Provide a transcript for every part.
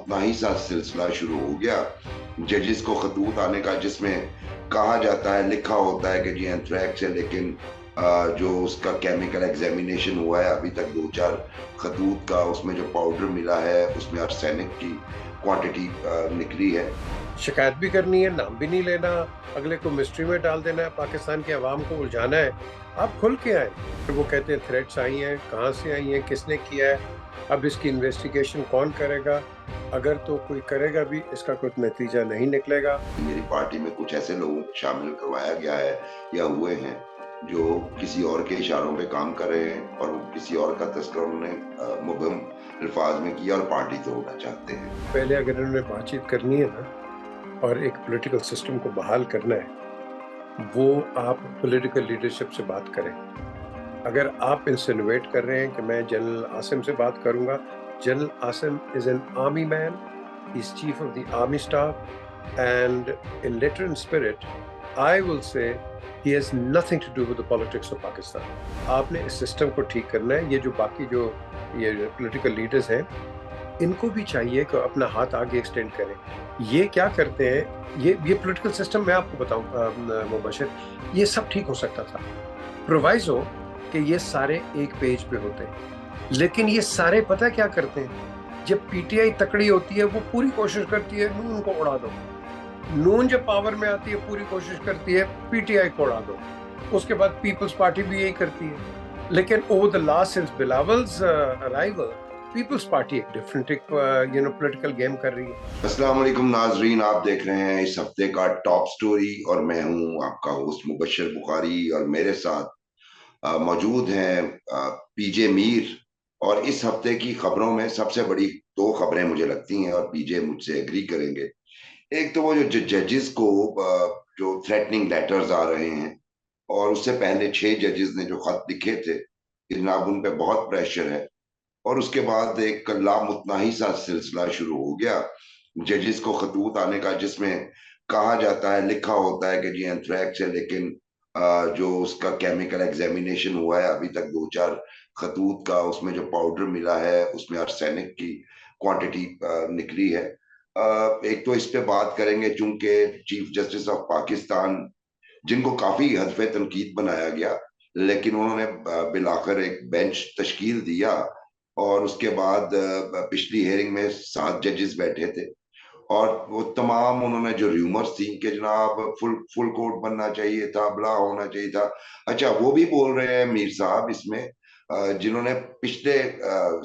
मुतनाही सा सिलसिला शुरू हो गया जजेस को खतूत आने का, जिसमें कहा जाता है, लिखा होता है कि जी एंथ्रैक्स है, लेकिन जो उसका केमिकल एग्जामिनेशन हुआ है अभी तक दो चार खतूत का, उसमें जो पाउडर मिला है उसमें आर्सेनिक की क्वांटिटी निकली है। शिकायत भी करनी है, नाम भी नहीं लेना, अगले को मिस्ट्री में डाल देना है, पाकिस्तान की आवाम को उलझाना है। आप खुल के आए। वो कहते हैं थ्रेट्स आई हैं, कहाँ से आई हैं, किसने किया है, अब इसकी इन्वेस्टिगेशन कौन करेगा, अगर तो कोई करेगा भी इसका कुछ नतीजा नहीं निकलेगा। मेरी पार्टी में कुछ ऐसे लोगों को शामिल करवाया गया है या हुए हैं जो किसी और के इशारों पे काम कर रहे हैं, और किसी और का तस्करा उन्होंने मुबहम अल्फाज में किया और पार्टी तोड़ना चाहते हैं। पहले अगर इन्होंने बातचीत करनी है ना और एक पॉलिटिकल सिस्टम को बहाल करना है, वो आप पॉलिटिकल लीडरशिप से बात करें। अगर आप इंसिनुएट कर रहे हैं कि मैं जनरल आसिम से बात करूंगा, general Asim is an army man, he is chief of the army staff, and in letter and spirit I will say he has nothing to do with the politics of Pakistan. आपने इस सिस्टम को ठीक करना है। ये जो बाकी जो ये पॉलिटिकल लीडर्स हैं, इनको भी चाहिए कि अपना हाथ आगे एक्सटेंड करें। ये क्या करते हैं, ये पॉलिटिकल सिस्टम मैं आपको बताऊं मुबशर, ये सब ठीक हो सकता था प्रोवाइजो कि ये सारे एक पेज पे होते हैं। लेकिन ये सारे पता क्या करते हैं, जब पीटीआई तकड़ी होती है वो पूरी कोशिश करती है नून को उड़ा दो, नून जब पावर में आती है पूरी कोशिश करती है पीटीआई को उड़ा दो, उसके बाद पीपल्स पार्टी भी यही करती है। लेकिन over the last since Bilawal's arrival, Peoples Party एक डिफरेंट एक पॉलिटिकल गेम कर रही है। अस्सलाम वालेकुम नाजरीन, आप देख रहे हैं इस हफ्ते का टॉप स्टोरी और मैं हूं आपका होस्ट मुबशर बुखारी, और मेरे साथ मौजूद हैं पीजे मीर। और इस हफ्ते की खबरों में सबसे बड़ी दो खबरें मुझे लगती हैं और पीजे मुझसे एग्री करेंगे। एक तो वो जो जजेस को जो थ्रेटनिंग लेटर्स आ रहे हैं, और उससे पहले 6 जजेस ने जो खत लिखे थे कि जनाब उन पे बहुत प्रेशर है, और उसके बाद एक लामुतनाही सा सिलसिला शुरू हो गया जजेस को खतूत आने का, जिसमें कहा जाता है, लिखा होता है कि जी एंथ्रैक्स है, लेकिन जो उसका केमिकल एग्जामिनेशन हुआ है अभी तक दो चार खतूत का, उसमें जो पाउडर मिला है उसमें आर्सेनिक की क्वांटिटी निकली है। एक तो इस पे बात करेंगे, चूंकि चीफ जस्टिस ऑफ पाकिस्तान, जिनको काफी हदफ तनकीद बनाया गया, लेकिन उन्होंने बिलाकर एक बेंच तश्कील दिया, और उसके बाद पिछली हेयरिंग में 7 जजेस बैठे थे, और वो तमाम उन्होंने जो र्यूमर्स थी कि जनाब फुल फुल कोर्ट बनना चाहिए था, बला होना चाहिए था। अच्छा, वो भी बोल रहे हैं मीर साहब इसमें, जिन्होंने पिछले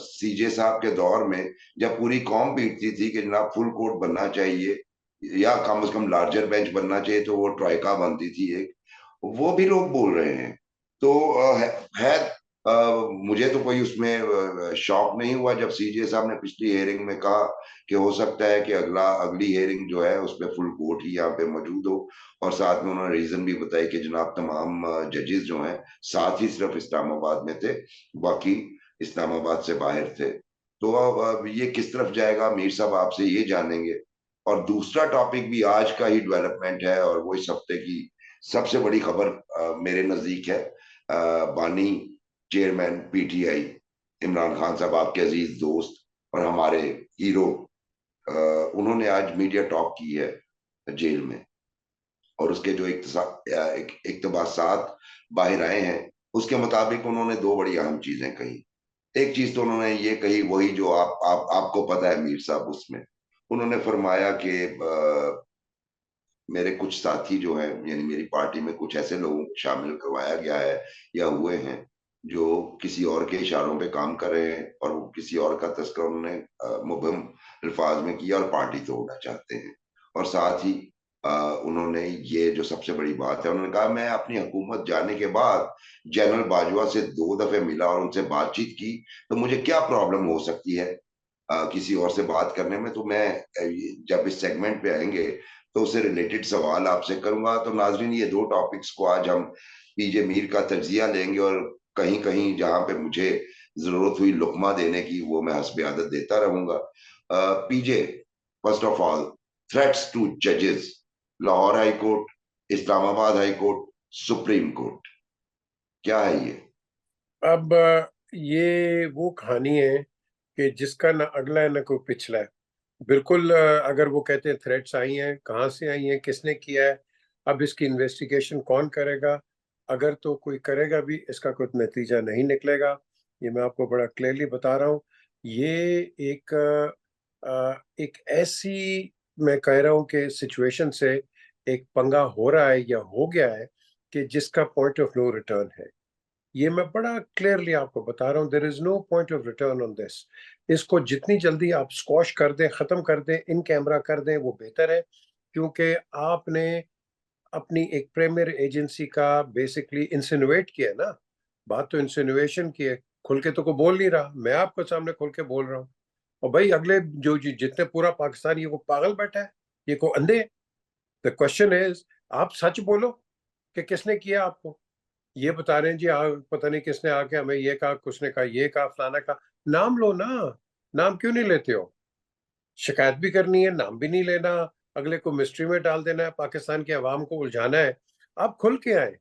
सीजे साहब के दौर में जब पूरी कौम पीटती थी कि जनाब फुल कोर्ट बनना चाहिए या कम से कम लार्जर बेंच बनना चाहिए, तो वो ट्राइका बनती थी एक, वो भी लोग बोल रहे हैं। तो है, मुझे तो कोई उसमें शौक नहीं हुआ जब सीजे साहब ने पिछली हेयरिंग में कहा कि हो सकता है कि अगली हेयरिंग जो है उसमें फुल कोर्ट ही यहाँ पे मौजूद हो, और साथ में उन्होंने रीजन भी बताई कि जनाब तमाम जजेस जो हैं, 7 ही सिर्फ इस्लामाबाद में थे, बाकी इस्लामाबाद से बाहर थे। तो अब ये किस तरफ जाएगा, मीर साहब आपसे ये जानेंगे। और दूसरा टॉपिक भी आज का ही डेवलपमेंट है, और वो इस हफ्ते की सबसे बड़ी खबर मेरे नजदीक है। बानी चेयरमैन पीटीआई इमरान खान साहब, आपके अजीज दोस्त और हमारे हीरो, उन्होंने आज मीडिया टॉक की है जेल में, और उसके जो इक्तबासात बाहर आए हैं, उसके मुताबिक उन्होंने दो बड़ी अहम चीजें कही। एक चीज तो उन्होंने ये कही, वही जो आपको पता है मीर साहब, उसमें उन्होंने फरमाया कि मेरे कुछ साथी जो हैं, यानी मेरी पार्टी में कुछ ऐसे लोगों को शामिल करवाया गया है या हुए हैं जो किसी और के इशारों पे काम कर रहे हैं, और वो किसी और का तस्करा उन्होंने मुबहम अल्फाज में किया और पार्टी तोड़ना चाहते हैं। और साथ ही उन्होंने ये जो सबसे बड़ी बात है, उन्होंने कहा मैं अपनी हुकूमत जाने के बाद जनरल बाजवा से 2 दफे मिला और उनसे बातचीत की, तो मुझे क्या प्रॉब्लम हो सकती है किसी और से बात करने में। तो मैं जब इस सेगमेंट पे आएंगे तो उससे रिलेटेड सवाल आपसे करूंगा। तो नाजरीन, ये दो टॉपिक्स को आज हम पीजे मीर का तजिया लेंगे, और कहीं कहीं जहां पे मुझे जरूरत हुई लुकमा देने की, वो मैं हस्ब आदत देता रहूंगा। PJ, first of all, threats to जजेस, Lahore high court, Islamabad high court, supreme court, क्या है ये? अब ये वो कहानी है कि जिसका ना अगला है ना कोई पिछला है। बिल्कुल। अगर वो कहते हैं थ्रेट्स आई हैं, कहाँ से आई हैं, किसने किया है, अब इसकी इन्वेस्टिगेशन कौन करेगा, अगर तो कोई करेगा भी, इसका कोई नतीजा नहीं निकलेगा। ये मैं आपको बड़ा क्लियरली बता रहा हूँ। ये एक एक ऐसी, मैं कह रहा हूँ कि सिचुएशन से एक पंगा हो रहा है या हो गया है कि जिसका पॉइंट ऑफ नो रिटर्न है। ये मैं बड़ा क्लियरली आपको बता रहा हूँ, there is no point of return on this. इसको जितनी जल्दी आप स्क्वॉश कर दें, खत्म कर दें, इन कैमरा कर दें, वो बेहतर है। क्योंकि आपने अपनी एक प्रीमियर एजेंसी का बेसिकली इंसिनुएट किया है ना। बात तो इंसिनुएशन की है, खुल के तो को बोल नहीं रहा, मैं आपको सामने खुल के बोल रहा हूँ। और भाई अगले जो जितने पूरा पाकिस्तान, ये को पागल बैठा है, ये को अंधे। द क्वेश्चन इज, आप सच बोलो कि किसने किया आपको। ये बता रहे हैं जी पता नहीं किसने आके हमें ये कहा, किसने कहा ये कहा, फलाना का। नाम लो ना। नाम क्यों नहीं लेते हो? शिकायत भी करनी है, नाम भी नहीं लेना, अगले को मिस्ट्री में डाल देना है, पाकिस्तान की आवाम को उलझाना है। आप खुल के आए।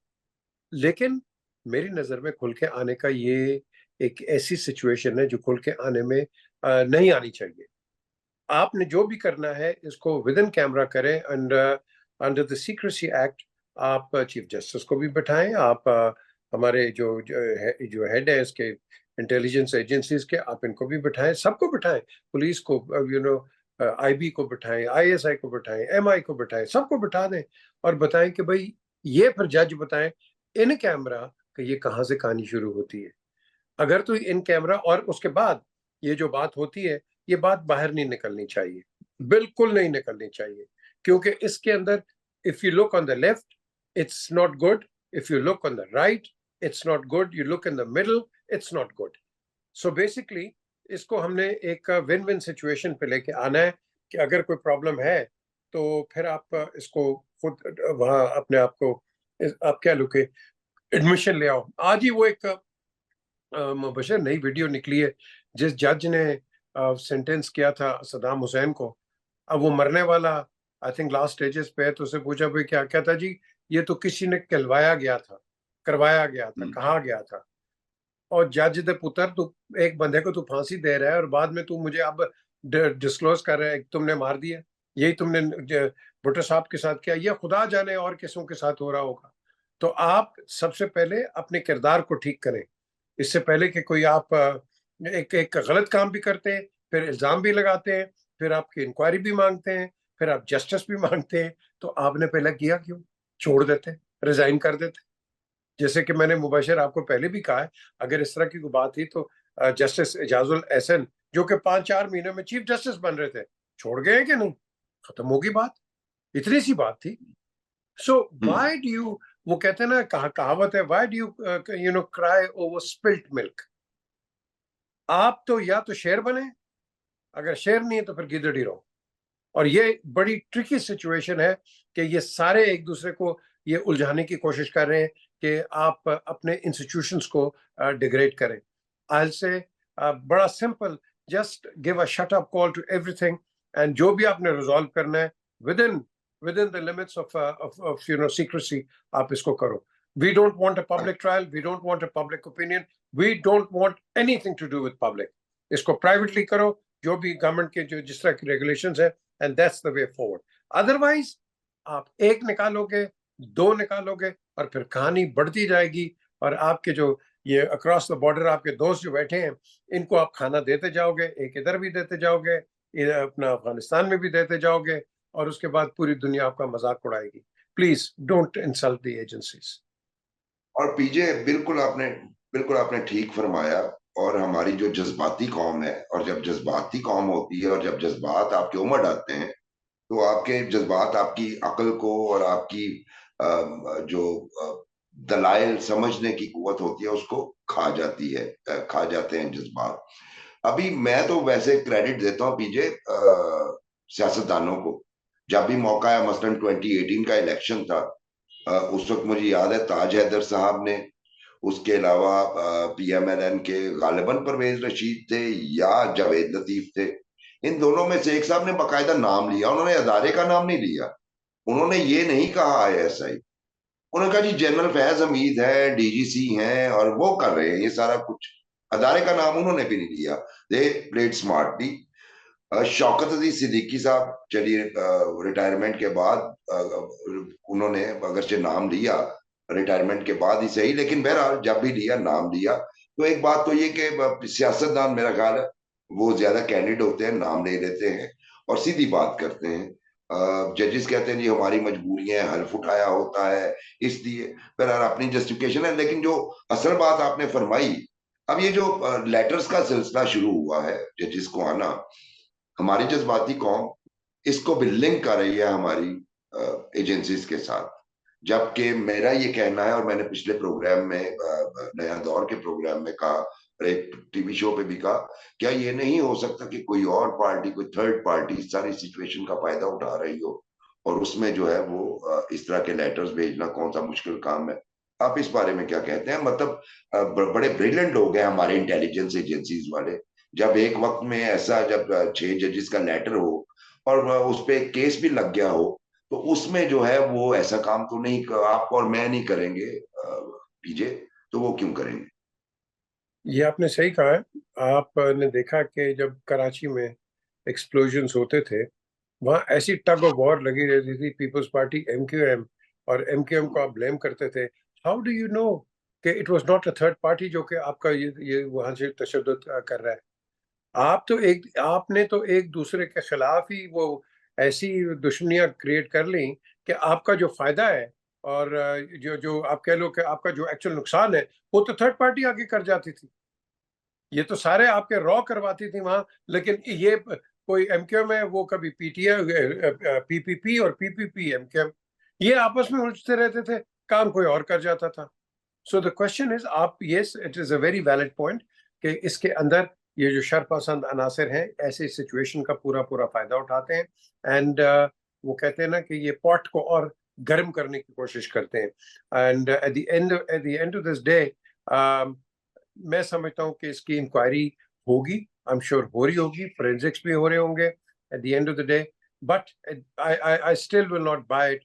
लेकिन मेरी नजर में खुल के आने का ये एक ऐसी सिचुएशन है जो खुल के आने में नहीं आनी चाहिए। आपने जो भी करना है इसको विद इन कैमरा करें, and under the secrecy act आप चीफ जस्टिस को भी बैठाएं, आप हमारे जो हेड है इसके इंटेलिजेंस एजेंसीज के, आप इनको भी बैठाएं, सबको बैठाएं। पुलिस को, आईबी को बैठाएं, आईएसआई को बैठाएं, एमआई को बैठाएं, सबको बैठा दें। और बताएं कि भाई, ये फिर जज बताएं इन कैमरा कि ये कहाँ से कहानी शुरू होती है। अगर तो इन कैमरा, और उसके बाद ये जो बात होती है, ये बात बाहर नहीं निकलनी चाहिए, बिल्कुल नहीं निकलनी चाहिए। क्योंकि इसके अंदर, if you look on the left, it's not good. If you look on the right, it's not good. You look in the middle, it's not good. So basically इसको हमने एक विन विन सिचुएशन पे लेके आना है कि अगर कोई प्रॉब्लम है तो फिर आप इसको खुद वहां अपने आप को, आप क्या लुके, एडमिशन ले आओ। आज ही वो एक मुबशर नई वीडियो निकली है, जिस जज ने सेंटेंस किया था सदाम हुसैन को। अब वो मरने वाला, आई थिंक लास्ट स्टेजेस पे है, तो उसे पूछा भाई क्या क्या था जी, ये तो किसी ने कहलवाया गया था, करवाया गया था, कहा गया था। और जज दे पुत्र, तू एक बंदे को तू फांसी दे रहा है और बाद में तू मुझे अब डिस्क्लोज कर रहा है कि तुमने मार दिया। यही तुमने भुट्टो साहब के साथ किया, या खुदा जाने और किसों के साथ हो रहा होगा। तो आप सबसे पहले अपने किरदार को ठीक करें, इससे पहले कि कोई आप एक एक गलत काम भी करते हैं, फिर इल्जाम भी लगाते हैं, फिर आपकी इंक्वायरी भी मांगते हैं, फिर आप जस्टिस भी मांगते हैं। तो आपने पहले किया क्यों? छोड़ देते, रिजाइन कर देते। जैसे कि मैंने मुबशर आपको पहले भी कहा है, अगर इस तरह की कोई बात थी तो जस्टिस एजाजुल एहसन, जो कि 5-4 महीने में चीफ जस्टिस बन रहे थे, छोड़ गए कि नहीं? खत्म होगी बात, इतनी सी बात थी। सो वाई डू यू, वो कहते हैं ना, कहावत है, why do you know cry over spilt milk. आप तो या तो शेर बने, अगर शेर नहीं है तो फिर गिदड़ ही रहो। और ये बड़ी ट्रिकी सिचुएशन है कि ये सारे एक दूसरे को ये उलझाने की कोशिश कर रहे हैं कि आप अपने इंस्टीट्यूशंस को डिग्रेड करें। आई से बड़ा simple, just give a shut up call to everything, and जो भी आपने रिजॉल्व करना है within the limits of secrecy, आप इसको करो। We don't want a public trial, we don't want a public opinion, we don't want anything to do with public. इसको privately करो, जो भी गवर्नमेंट के जो जिस तरह की रेगुलेशंस है, and that's the way forward. Otherwise आप एक निकालोगे, दो निकालोगे, और फिर कहानी बढ़ती जाएगी। और आपके जो ये अक्रॉस द बॉर्डर आपके दोस्त जो बैठे हैं, इनको आप खाना देते जाओगे, एक इधर भी देते जाओगे, अपना अफगानिस्तान में भी देते जाओगे, और उसके बाद पूरी दुनिया आपका मजाक उड़ाएगी। Please don't insult the agencies. और पीजे, बिल्कुल आपने ठीक फरमाया। और हमारी जो जज्बाती कौम है, और जब जज्बाती कौम होती है और जब जज्बात आपके उमड़ आते हैं, तो आपके जज्बात आपकी अकल को और आपकी जो दलाइल समझने की कुवत होती है उसको खा जाती है, खा जाते हैं जज्बात। अभी मैं तो वैसे क्रेडिट देता हूँ पीजे सियासतदानों को। जब भी मौका आया, मसलन 2018 का इलेक्शन था, उस वक्त मुझे याद है ताज हैदर साहब ने, उसके अलावा पीएमएलएन के गालिबन परवेज रशीद थे या जावेद लतीफ थे, इन दोनों में से एक साहब ने बाकायदा नाम लिया। उन्होंने अदारे का नाम नहीं लिया, उन्होंने ये नहीं कहा आईएसआई, उन्होंने कहा जी जनरल फैज हमीद है, डीजीसी हैं और वो कर रहे हैं ये सारा कुछ। अदारे का नाम उन्होंने भी नहीं लिया। They played smartly. Shaukat Aziz Siddiqui साहब, चलिए रिटायरमेंट के बाद उन्होंने अगरचे नाम लिया, रिटायरमेंट के बाद ही सही, लेकिन बहरहाल जब भी लिया नाम लिया। तो एक बात तो ये कि सियासतदान मेरा ख्याल है वो ज्यादा कैंडिड होते हैं, नाम ले लेते हैं और सीधी बात करते हैं। जजेस कहते हैं जी हमारी मजबूरियां हैं, हल्फ उठाया होता है इसलिए, बहरहाल अपनी जस्टिफिकेशन है। लेकिन जो असल बात आपने फरमाई, अब ये जो लेटर्स का सिलसिला शुरू हुआ है जजेस को आना, हमारी जज्बाती कौम इसको भी लिंक कर रही है हमारी एजेंसीज के साथ। जबकि मेरा ये कहना है, और मैंने पिछले प्रोग्राम में नया दौर के प्रोग्राम में कहा और एक टीवी शो पे भी कहा, क्या ये नहीं हो सकता कि कोई और पार्टी, कोई थर्ड पार्टी सारी सिचुएशन का फायदा उठा रही हो और उसमें जो है वो इस तरह के लेटर्स भेजना कौन सा मुश्किल काम है? आप इस बारे में क्या कहते हैं? मतलब बड़े ब्रिलियंट लोग हैं हमारे इंटेलिजेंस एजेंसीज वाले। जब एक वक्त में ऐसा, जब 6 जजेस का लेटर हो और उस पे एक केस भी लग गया हो, तो उसमें जो है वो ऐसा काम तो नहीं, आप और मैं नहीं करेंगे पीजे, तो वो क्यों करेंगे? ये आपने सही कहा है। आपने देखा कि जब कराची में एक्सप्लोजन्स होते थे, वहाँ ऐसी टग ऑफ वॉर लगी रहती थी, पीपल्स पार्टी एमक्यूएम, और एमक्यूएम को आप ब्लेम करते थे। हाउ डू यू नो कि it was not a third party जो कि आपका ये वहां से तशद्दुद कर रहा है? आपने तो एक दूसरे के खिलाफ ही वो ऐसी दुश्मनियां क्रिएट कर ली कि आपका जो फायदा है और जो जो आप कह लो कि आपका जो एक्चुअल नुकसान है, वो तो थर्ड पार्टी आगे कर जाती थी। ये तो सारे आपके रॉ करवाती थी वहां, लेकिन ये कोई एमक्यूएम है, वो कभी पीटीआई, पीपीपी और पीपीपी एमक्यूएम, ये आपस में उलझते रहते थे, काम कोई और कर जाता था। सो द क्वेश्चन इज, आप, yes it is a very valid point कि इसके अंदर ये जो शरपसंद अनासर हैं ऐसे सिचुएशन का पूरा पूरा फायदा उठाते हैं, एंड वो कहते हैं ना कि ये पॉट को और गर्म करने की कोशिश करते हैं। And eight the end of this day मैं समझता हूँ कि इसकी इंक्वायरी होगी, आई एम श्योर हो रही होगी, फोरेंसिक्स भी हो रहे होंगे at the end of the day. But I I still will not buy it.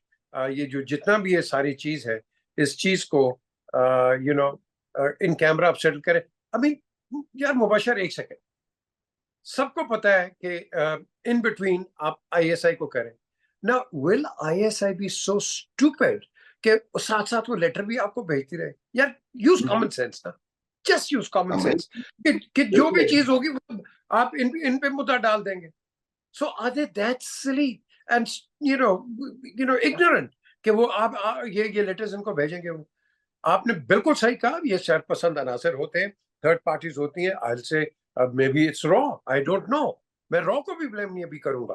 ये जो जितना भी ये सारी चीज है, इस चीज को यू नो इन कैमरा आप सेटल करें। अभी यार मुबशर, एक सेकेंड, सबको पता है कि इन बिटवीन आप आईएसआई को करें ना। Will ISI be so stupid कि साथ साथ वो लेटर भी आपको भेजती रहे? यार यूज कॉमन सेंस ना, जस्ट यूज कॉमन हमें सेंस कि जो भी चीज होगी वो आप इन पे मुद्दा डाल देंगे। So are they that silly and you know ignorant कि वो ये लेटर्स इनको भेजेंगे? वो आपने बिल्कुल सही कहा, ये शरपसंद अनासर होते हैं, थर्ड पार्टीज होती हैं। I say maybe it's रॉ, आई डोंट नो, मैं रॉ को भी ब्लेम नहीं अभी करूंगा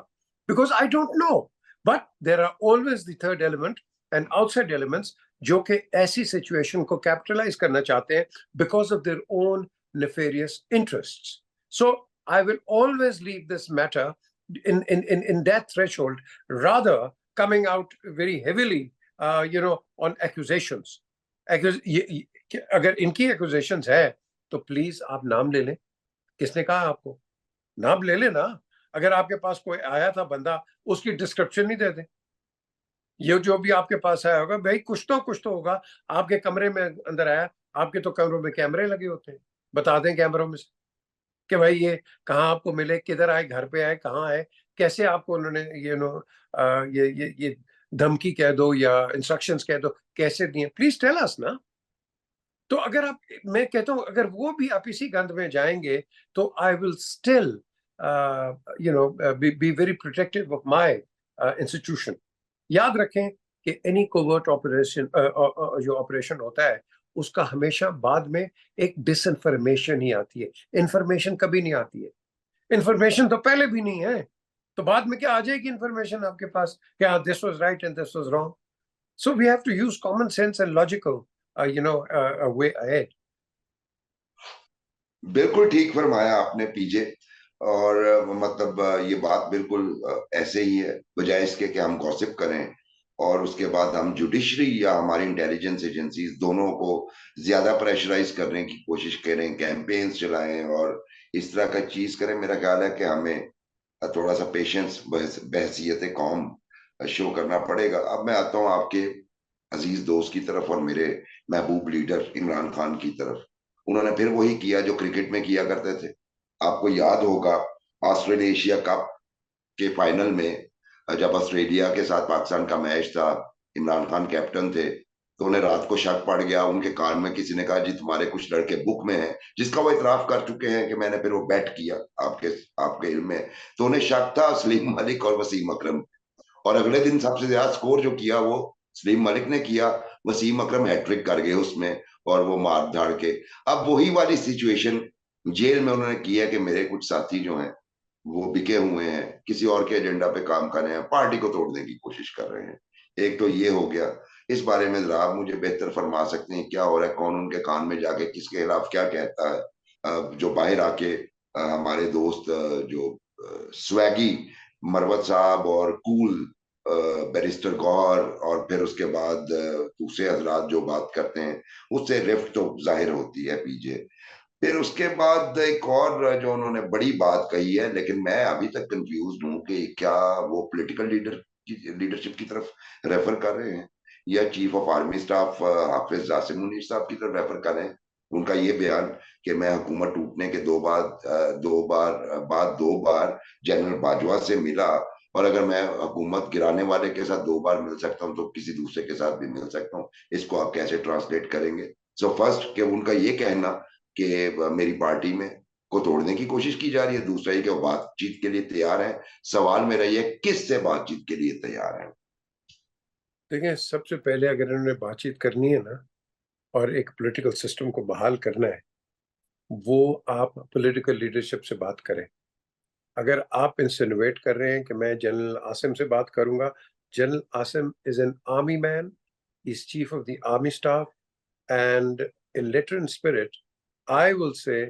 because I don't know. But there are always the third element and outside elements जो कि ऐसी सिचुएशन को कैपिटलाइज करना चाहते हैं because of their own nefarious interests. So I will always leave this matter in that threshold, rather coming out very heavily, on accusations. अगर इनकी accusations है तो प्लीज आप नाम ले लें। किसने कहा आपको? नाम ले लेना। अगर आपके पास कोई आया था बंदा, उसकी डिस्क्रिप्शन नहीं दे दें। ये जो भी आपके पास आया होगा भाई, कुछ तो होगा। आपके कमरे में अंदर आया, आपके तो कमरों में कैमरे लगे होते हैं, बता दें कैमरों में से कि भाई ये कहाँ आपको मिले, किधर आए, घर पे आए, कहाँ आए, कैसे आपको उन्होंने ये धमकी कह दो या इंस्ट्रक्शंस कह दो, कैसे दिए, प्लीज टेल अस ना। तो अगर आप, मैं कहता हूं अगर वो भी आप इसी गंध में जाएंगे तो I will still be very protective of my institution. याद रखें कि एनी कोवर्ट ऑपरेशन, जो ऑपरेशन होता है, उसका हमेशा बाद में एक डिसइंफॉर्मेशन ही आती है, इंफॉर्मेशन कभी नहीं आती है। इंफॉर्मेशन तो पहले भी नहीं है, तो बाद में क्या आ जाएगी इंफॉर्मेशन आपके पास, क्या this was right and this was wrong? So we have to use common sense and logical way ahead. बिल्कुल ठीक फरमाया आपने पीजे। और मतलब ये बात बिल्कुल ऐसे ही है, बजाय इसके कि हम गॉसिप करें और उसके बाद हम जुडिशरी या हमारी इंटेलिजेंस एजेंसीज दोनों को ज्यादा प्रेशराइज करने की कोशिश करें, कैंपेन्स चलाएं और इस तरह का चीज करें। मेरा ख्याल है कि हमें थोड़ा सा पेशेंस बहसियत कौम शो करना पड़ेगा। अब मैं आता हूँ आपके अजीज दोस्त की तरफ और मेरे महबूब लीडर इमरान खान की तरफ। उन्होंने फिर वही किया जो क्रिकेट में किया करते थे। आपको याद होगा, ऑस्ट्रेलिया एशिया कप के फाइनल में जब ऑस्ट्रेलिया के साथ पाकिस्तान का मैच था, इमरान खान कैप्टन थे, तो उन्हें रात को शक पड़ गया, उनके कान में किसी ने कहा जी तुम्हारे कुछ लड़के बुक में हैं, जिसका वो इतराफ कर चुके हैं कि मैंने फिर वो बेट किया आपके आपके इल्म में। तो उन्हें शक था सलीम मलिक और वसीम अकरम, और अगले दिन सबसे ज्यादा स्कोर जो किया वो सलीम मलिक ने किया, वसीम अकरम हैट्रिक कर गए उसमें, और वो मार धाड़ के। अब वही वाली सिचुएशन जेल में उन्होंने की है कि मेरे कुछ साथी जो हैं वो बिके हुए हैं, किसी और के एजेंडा पे काम कर रहे हैं, पार्टी को तोड़ने की कोशिश कर रहे हैं। एक तो ये हो गया। इस बारे में जरा आप मुझे बेहतर फरमा सकते हैं क्या हो रहा है, कौन उनके कान में जाके किसके खिलाफ क्या कहता है? जो बाहर आके हमारे दोस्त जो स्वैगी मरवत साहब और कूल बैरिस्टर गौहर, और फिर उसके बाद दूसरे हजरात जो बात करते हैं, उससे रिफ्ट तो जाहिर होती है पीछे। फिर उसके बाद एक और जो उन्होंने बड़ी बात कही है, लेकिन मैं अभी तक कंफ्यूज हूँ कि क्या वो पॉलिटिकल लीडरशिप की तरफ रेफर कर रहे हैं, या चीफ ऑफ आर्मी स्टाफ हाफिज जासिम मुनीर साहब की तरफ रेफर कर रहे हैं। उनका ये बयान कि मैं हुकूमत टूटने के दो बार जनरल बाजवा से मिला, और अगर मैं हुकूमत गिराने वाले के साथ दो बार मिल सकता हूँ तो किसी दूसरे के साथ भी मिल सकता हूँ, इसको आप कैसे ट्रांसलेट करेंगे? सो फर्स्ट कि उनका ये कहना कि मेरी पार्टी में को तोड़ने की कोशिश की जा रही है, दूसरा ये कि वो बातचीत के लिए तैयार है। सवाल मेरा ये, किस से बातचीत के लिए तैयार है? देखिए, सबसे पहले अगर इन्होंने बातचीत करनी है ना, और एक पॉलिटिकल सिस्टम को बहाल करना है, वो आप पॉलिटिकल लीडरशिप से बात करें। अगर आप इंसिनुएट कर रहे हैं कि मैं जनरल आसिम से बात करूंगा, general Asim is an army man, is chief of the army staff, and in letter and spirit I will say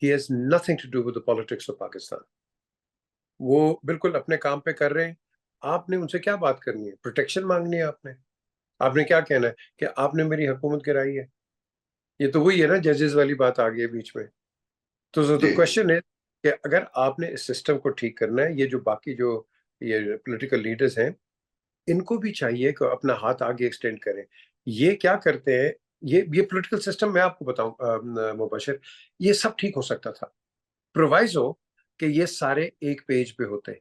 he has nothing to do with the politics of Pakistan. वो बिल्कुल अपने काम पे कर रहे हैं। आपने उनसे क्या बात करनी है? प्रोटेक्शन मांगनी है आपने? आपने क्या कहना है कि आपने मेरी हुकूमत गिराई है? ये तो वही है ना, जजेस वाली बात आ गई है बीच में। तो द जी। क्वेश्चन है कि अगर आपने इस सिस्टम को ठीक करना है, ये जो बाकी जो ये पॉलिटिकल लीडर्स हैं, इनको भी चाहिए कि अपना हाथ आगे एक्सटेंड करें। ये क्या करते हैं, ये पॉलिटिकल सिस्टम मैं आपको बताऊं मुबशर, ये सब ठीक हो सकता था प्रोवाइजो कि ये सारे एक पेज पे होते।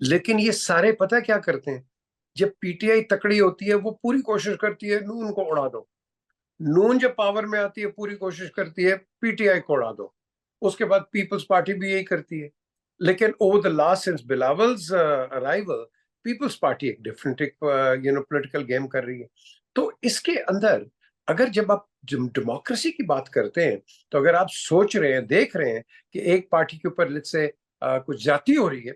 लेकिन ये सारे पता क्या करते हैं, जब पीटीआई तकड़ी होती है वो पूरी कोशिश करती है नून को उड़ा दो, नून जब पावर में आती है पूरी कोशिश करती है पीटीआई को उड़ा दो, उसके बाद पीपल्स पार्टी भी यही करती है। लेकिन over the last since Bilawal's arrival, Peoples Party एक डिफरेंट एक पॉलिटिकल गेम कर रही है। तो इसके अंदर अगर जब आप डेमोक्रेसी की बात करते हैं, तो अगर आप सोच रहे हैं, देख रहे हैं कि एक पार्टी के ऊपर लेट्स से कुछ जाती हो रही है,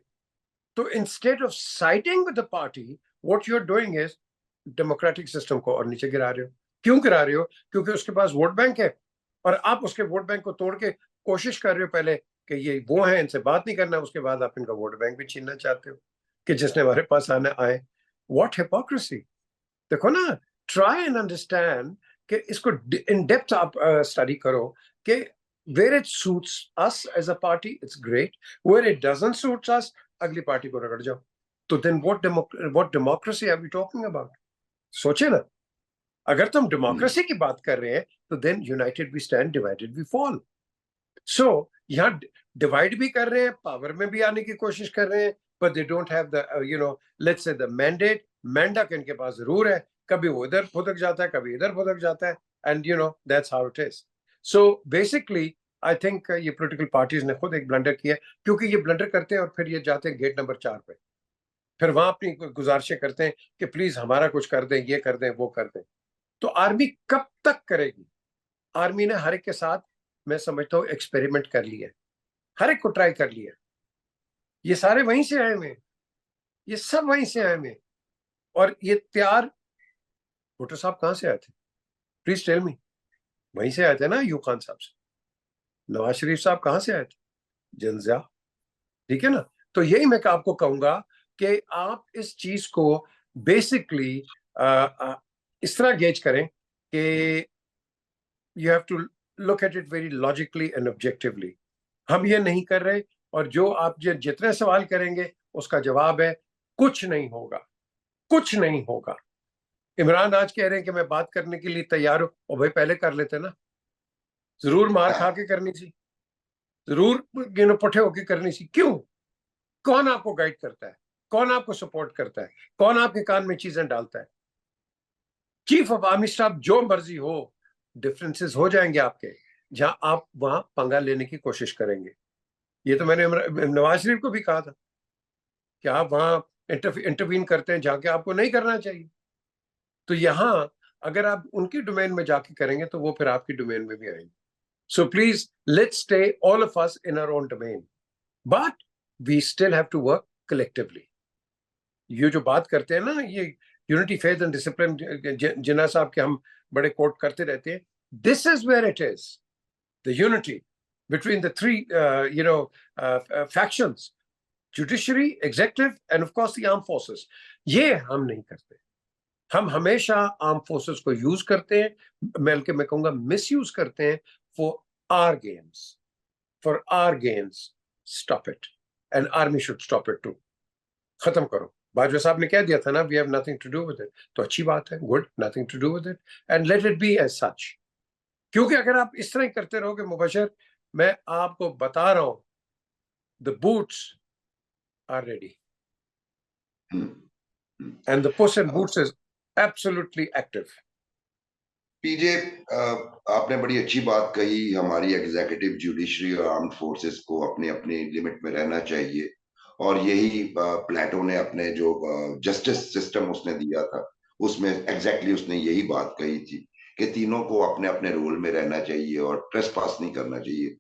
तो instead of siding with the party, what you are doing is democratic system को और नीचे गिरा रहे हो। क्यों गिरा रहे हो? क्योंकि उसके पास वोट बैंक है, और आप उसके वोट बैंक को तोड़ के कोशिश कर रहे हो पहले कि ये वो है, इनसे बात नहीं करना, उसके बाद आप इनका वोट बैंक भी छीनना चाहते हो कि जिसने हमारे पास आना आए। What hypocrisy! देखो ना, ट्राई एंड अंडरस्टैंड कि इसको इन डेप्थ आप स्टडी करो कि where it suits us as a party it's great, where it doesn't suit us अगली पार्टी को रगड़ जाओ। तो then what democracy are we talking about? सोचे ना, अगर तुम डेमोक्रेसी की बात कर रहे हैं तो then united we stand, divided we fall. So यहाँ डिवाइड भी कर रहे हैं, पावर में भी आने की कोशिश कर रहे हैं, but they don't have the let's say the mandate. Mandate इनके पास जरूर है, कभी वो इधर फुदक जाता है, कभी इधर फुदक जाता है, and that's how it is. So basically I think ये पॉलिटिकल पार्टीज ने खुद एक ब्लंडर किया, क्योंकि ये ब्लंडर करते हैं और फिर ये जाते हैं गेट नंबर 4 पे, फिर वहां अपनी गुजारिशें करते हैं कि प्लीज हमारा कुछ कर दें, ये कर दें, वो कर दें। तो आर्मी कब तक करेगी? आर्मी ने हर एक के साथ, मैं समझता हूँ, एक्सपेरिमेंट कर लिया, हर एक को ट्राई कर लिया। ये सारे वहीं से आए हुए, ये सब वहीं से आए हुए, और ये तैयार। भुट्टो साहब कहाँ से आए थे? Please tell me. वहीं से आए थे ना, यूब खान साहब से। नवाज शरीफ साहब कहाँ से आए थे? जंजिया। ठीक है ना? तो यही मैं आपको कहूंगा कि आप इस चीज को बेसिकली इस तरह गेज करें कि you have to look at it very logically and objectively. हम ये नहीं कर रहे, और जो आप जितने सवाल करेंगे उसका जवाब है कुछ नहीं होगा, कुछ नहीं होगा। इमरान आज कह रहे हैं कि मैं बात करने के लिए तैयार हूं, और भाई पहले कर लेते ना, जरूर मार खा के करनी थी, जरूर पुठे होके करनी थी। क्यों? कौन आपको गाइड करता है, कौन आपको सपोर्ट करता है, कौन आपके कान में चीजें डालता है? चीफ ऑफ आर्मी स्टाफ जो मर्जी हो, डिफरेंसेस हो जाएंगे आपके, जहां आप वहां पंगा लेने की कोशिश करेंगे। ये तो मैंने नवाज शरीफ को भी कहा था कि आप वहां इंटरवीन करते हैं जहां के आपको नहीं करना चाहिए। तो यहां अगर आप उनकी डोमेन में जाके करेंगे तो वो फिर आपकी डोमेन में भी आएंगे। So please let's stay all of us in our own domain, but we still have to work collectively. ये जो बात करते हैं ना, ये unity, faith and discipline, Jinnah साहब के हम बड़े कोट करते रहते हैं, this is where it is, the unity between the three factions, judiciary, executive, and of course the armed forces. ये हम नहीं करते। हम हमेशा आर्म फोर्सेस को यूज करते हैं, बल्कि मैं कहूंगा मिस यूज करते हैं, for our games, for our games. Stop it, and army should stop it too. खत्म करो। बाजवा साहब ने कह दिया था ना, we have nothing to do with it, तो अच्छी बात है, good, nothing to do with it, and let it be as such. क्योंकि अगर आप इस तरह करते रहोगे मुबशर, मैं आपको बता रहा हूं, the boots are ready, and the push in boots is absolutely active. PJ, आपने बड़ी अच्छी बात कही। हमारी एग्जीक्यूटिव, जुडिशरी और आर्म्ड फोर्सेस को अपनी अपनी लिमिट में रहना चाहिए, और यही प्लेटो ने अपने जो जस्टिस सिस्टम उसने दिया था उसमें एग्जैक्टली उसने यही बात कही थी कि तीनों को अपने अपने रोल में रहना चाहिए और ट्रेसपास नहीं करना चाहिए।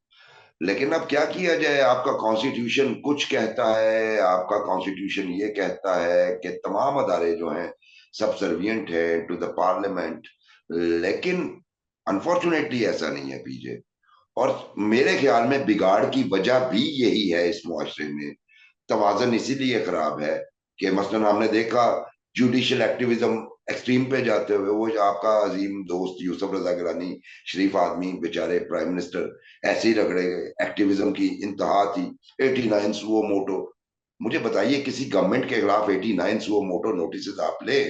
लेकिन अब क्या किया जाए? आपका कॉन्स्टिट्यूशन कुछ कहता है, आपका कॉन्स्टिट्यूशन ये कहता है कि तमाम अदारे जो हैं सबसर्विएंट है टू द पार्लियामेंट, लेकिन अनफॉर्चुनेटली ऐसा नहीं है पीजे। और मेरे ख्याल में बिगाड़ की वजह भी यही है इस मुआशरे में। तवाज़न इसीलिए खराब है कि मसलन हमने देखा जुडिशियल एक्टिविज्म एक्सट्रीम पे जाते हुए, वो जो आपका अजीम दोस्त यूसुफ रजा गिलानी, शरीफ आदमी, बेचारे प्राइम मिनिस्टर ऐसे ही रगड़े गए। एक्टिविज्म की इंतहा थी, 89 सुओ मोटो। मुझे बताइए, किसी गवर्नमेंट के खिलाफ 89 सुओ मोटो नोटिस आप ले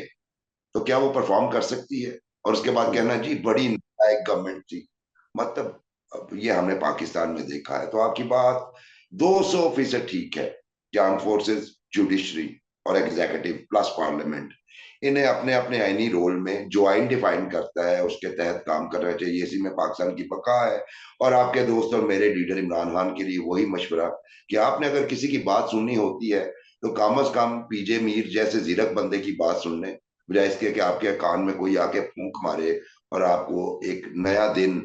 तो क्या वो परफॉर्म कर सकती है? और उसके बाद कहना जी बड़ी नालायक गवर्नमेंट थी। मतलब अब ये हमने पाकिस्तान में देखा है। तो आपकी बात 200% ठीक है कि आर्म फोर्सेस, जुडिशरी और एग्जीक्यूटिव प्लस पार्लियामेंट, इन्हें अपने अपने आईनी रोल में जो आइन डिफाइन करता है उसके तहत काम करना चाहिए। इसी में पाकिस्तान की पक्का है। और आपके दोस्त और मेरे लीडर इमरान खान के लिए वही मशवरा कि आपने अगर किसी की बात सुननी होती है तो कम अज कम पीजे मीर जैसे जीरक बंदे की बात सुन लें, बजाय इसके कि आपके कान में कोई आके फूंक मारे और आपको एक नया दिन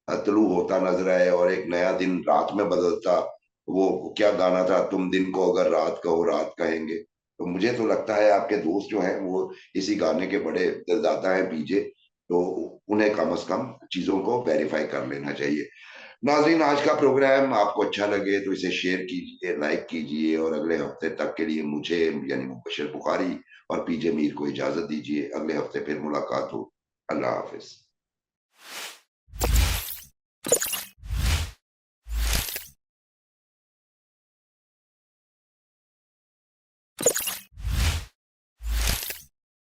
तलू होता नजर आए और एक नया दिन रात में बदलता। वो क्या गाना था, तुम दिन को अगर रात कहो रात कहेंगे। तो मुझे तो लगता है आपके दोस्त जो हैं वो इसी गाने के बड़े दिलदाता हैं पीजे। तो उन्हें कम से कम चीजों को वेरीफाई कर लेना चाहिए। नाजरीन, आज का प्रोग्राम आपको अच्छा लगे तो इसे शेयर कीजिए, लाइक कीजिए, और अगले हफ्ते तक के लिए मुझे यानी मुबशर बुखारी और पीजे मीर को इजाजत दीजिए। अगले हफ्ते फिर मुलाकात हो। अल्लाह हाफिज।